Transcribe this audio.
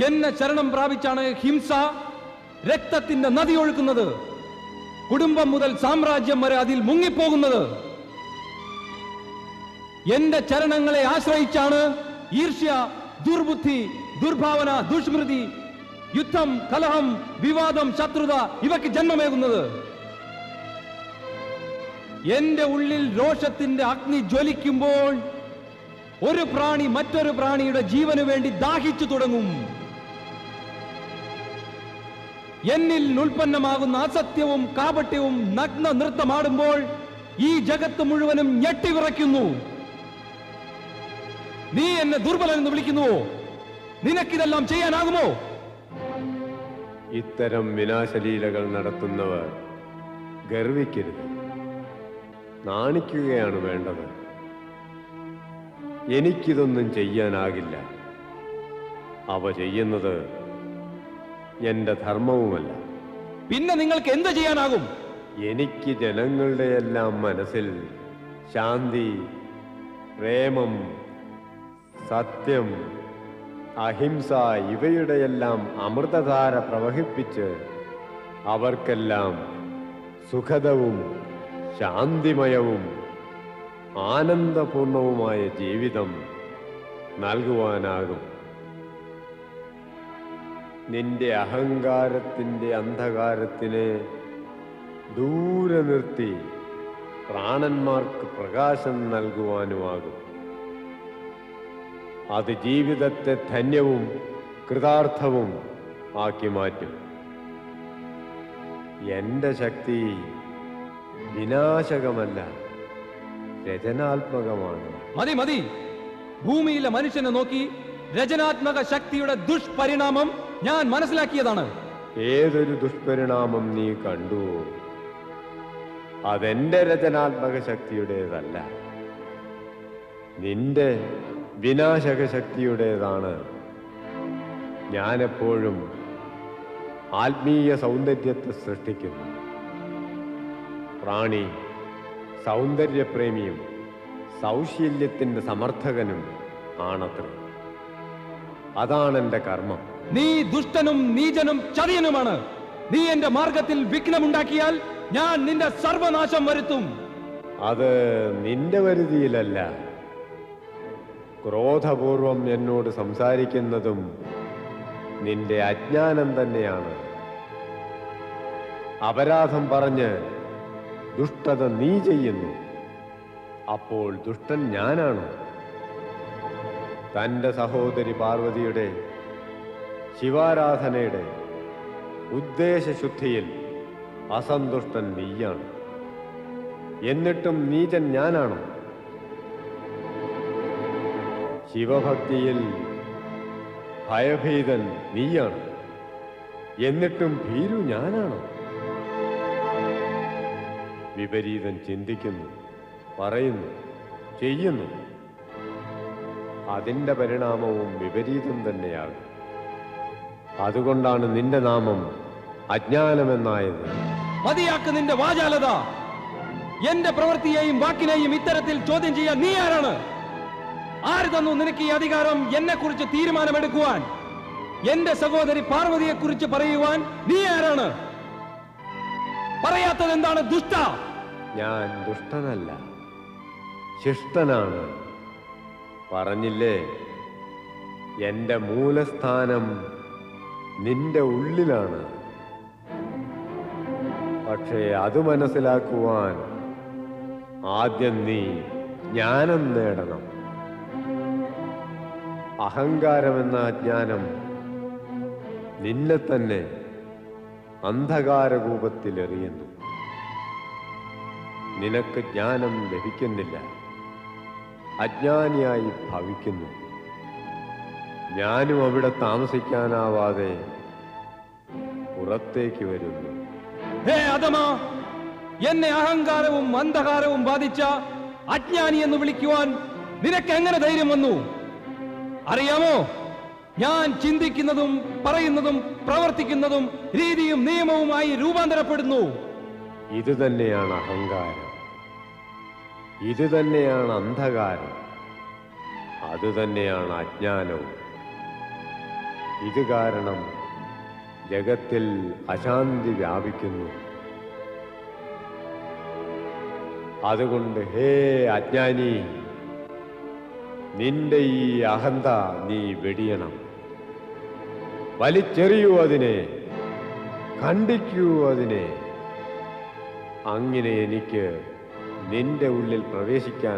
എന്നെ ശരണം പ്രാപിച്ചാണ് ഹിംസ രക്തത്തിന്റെ നദി ഒഴുക്കുന്നത്. കുടുംബം മുതൽ സാമ്രാജ്യം വരെ അതിൽ മുങ്ങിപ്പോകുന്നത്. എന്റെ ചരണങ്ങളെ ആശ്രയിച്ചാണ് ഈർഷ്യ, ദുർബുദ്ധി, ദുർഭാവന, ദുഷ്മൃതി, യുദ്ധം, കലഹം, വിവാദം, ശത്രുത ഇവയ്ക്ക് ജന്മമേകുന്നത്. എന്റെ ഉള്ളിൽ രോഷത്തിന്റെ അഗ്നി ജ്വലിക്കുമ്പോൾ ഒരു പ്രാണി മറ്റൊരു പ്രാണിയുടെ ജീവന് വേണ്ടി ദാഹിച്ചു തുടങ്ങും. എന്നിൽ ഉൽപ്പന്നമാകുന്ന അസത്യവും കാപട്യവും നഗ്ന നൃത്തമാടുമ്പോൾ ഈ ജഗത്ത് മുഴുവനും ഞെട്ടിവിറയ്ക്കുന്നു. നീ എന്നെ ദുർബലനെന്ന് വിളിക്കുന്നുവോ? നിനക്കിതെല്ലാം ചെയ്യാനാകുമോ? ഇത്തരം വിനാശലീലകൾ നടത്തുന്നവർ ഗർവിക്കരുത്, നാണിക്കുകയാണ് വേണ്ടത്. എനിക്കിതൊന്നും ചെയ്യാനാകില്ല. അവ ചെയ്യുന്നത് എന്റെ ധർമ്മവുമല്ല. പിന്നെ നിങ്ങൾക്ക് എന്ത് ചെയ്യാനാകും? എനിക്ക് ജനങ്ങളുടെയെല്ലാം മനസ്സിൽ ശാന്തി, പ്രേമം, സത്യം, അഹിംസ ഇവയുടെയെല്ലാം അമൃതധാര പ്രവഹിപ്പിച്ച് അവർക്കെല്ലാം സുഖദവും ശാന്തിമയവും ആനന്ദപൂർണവുമായ ജീവിതം നൽകുവാനാകും. നിന്റെ അഹങ്കാരത്തിൻ്റെ അന്ധകാരത്തിനെ ദൂരെ നിർത്തി പ്രാണന്മാർക്ക് പ്രകാശം നൽകുവാനുമാകും. അത് ജീവിതത്തെ ധന്യവും കൃതാർത്ഥവും ആക്കി മാറ്റും. എന്റെ ശക്തി വിനാശകമല്ല, രചനാത്മകമാണ്. മതി മതി. ഭൂമിയിലെ മനുഷ്യനെ നോക്കി രചനാത്മക ശക്തിയുടെ ദുഷ്പരിണാമം ഞാൻ മനസ്സിലാക്കിയതാണ്. ഏതൊരു ദുഷ്പരിണാമം നീ കണ്ടുവോ അതെന്റെ രചനാത്മക ശക്തിയുടേതല്ല, നിന്റെ വിനാശക ശക്തിയുടേതാണ്. ഞാനെപ്പോഴും ആത്മീയ സൗന്ദര്യത്തെ സൃഷ്ടിക്കുന്നു. പ്രാണി സൗന്ദര്യപ്രേമിയും സൗശീല്യത്തിന്റെ സമർത്ഥകനും ആണത്രേ. അതാണ് എന്റെ കർമ്മം. നീ ദുഷ്ടനും നീചനും ചതിയനുമാണ്. നീ എന്റെ മാർഗത്തിൽ വിഘ്നമുണ്ടാക്കിയാൽ ഞാൻ നിന്റെ സർവനാശം വരുത്തും. അത് നിന്റെ വരുതിയിലല്ല. ക്രോധപൂർവം എന്നോട് സംസാരിക്കുന്നതും നിന്റെ അജ്ഞാനം തന്നെയാണ്. അപരാധം പറഞ്ഞ് ദുഷ്ടത നീ ചെയ്യുന്നു. അപ്പോൾ ദുഷ്ടൻ ഞാനാണോ? തന്റെ സഹോദരി പാർവതിയുടെ ശിവാരാധനയുടെ ഉദ്ദേശശുദ്ധിയിൽ അസന്തുഷ്ടൻ നീയാണ്. എന്നിട്ടും നീചൻ ഞാനാണോ? ശിവഭക്തിയിൽ ഭയഭീതൻ നീയാണ്. എന്നിട്ടും ഭീരു ഞാനാണോ? വിപരീതൻ ചിന്തിക്കുന്നു, പറയുന്നു, ചെയ്യുന്നു. അതിന്റെ പരിണാമവും വിപരീതം തന്നെയാകും. അതുകൊണ്ടാണ് നിന്റെ നാമം അജ്ഞാനമെന്നായത്. മതിയാക്ക് നിന്റെ വാചാലത. എന്റെ പ്രവൃത്തിയെയും വാക്കിനെയും ഇത്തരത്തിൽ ചോദ്യം ചെയ്യാൻ നീ ആരാണ്? ആര് തന്നു നിനക്ക് ഈ അധികാരം എന്നെ കുറിച്ച് തീരുമാനമെടുക്കുവാൻ? എന്റെ സഹോദരി പാർവതിയെ കുറിച്ച് പറയുവാൻ നീ ആരാണ്? പറയാത്തത് എന്താണ് ദുഷ്ട? ഞാൻ ദുഷ്ടനല്ല, ശിഷ്ടനാണ്. പറഞ്ഞില്ലേ, എന്റെ മൂലസ്ഥാനം നിന്റെ ഉള്ളിലാണ്. പക്ഷേ അത് മനസ്സിലാക്കുവാൻ ആദ്യം നീ ജ്ഞാനം നേടണം. അഹങ്കാരമെന്ന അജ്ഞാനം നിന്നെ തന്നെ അന്ധകാരകൂപത്തിലെറിയുന്നു. നിനക്ക് ജ്ഞാനം ലഭിക്കുന്നില്ല, അജ്ഞാനിയായി ഭവിക്കുന്നു. ഞാനും അവിടെ താമസിക്കാനാവാതെ പുറത്തേക്ക് വരുന്നു. ഹേ അധമാ, എന്നെ അഹങ്കാരവും അന്ധകാരവും ബാധിച്ച അജ്ഞാനി എന്ന് വിളിക്കുവാൻ നിനക്ക് എങ്ങനെ ധൈര്യം വന്നു? അറിയാമോ, ഞാൻ ചിന്തിക്കുന്നതും പറയുന്നതും പ്രവർത്തിക്കുന്നതും രീതിയും നിയമവുമായി രൂപാന്തരപ്പെടുന്നു. ഇത് തന്നെയാണ് അഹങ്കാരം, ഇത് തന്നെയാണ് അന്ധകാരം, അത് തന്നെയാണ് അജ്ഞാനവും. ഇത് കാരണം ജഗത്തിൽ അശാന്തി വ്യാപിക്കുന്നു. അതുകൊണ്ട് ഹേ അജ്ഞാനി, നിന്റെ ഈ അഹന്ത നീ വെടിയണം. വലിച്ചെറിയൂ അതിനെ, ഖണ്ഡിക്കൂ അതിനെ. അങ്ങനെ എനിക്ക് നിന്റെ ഉള്ളിൽ പ്രവേശിക്കാൻ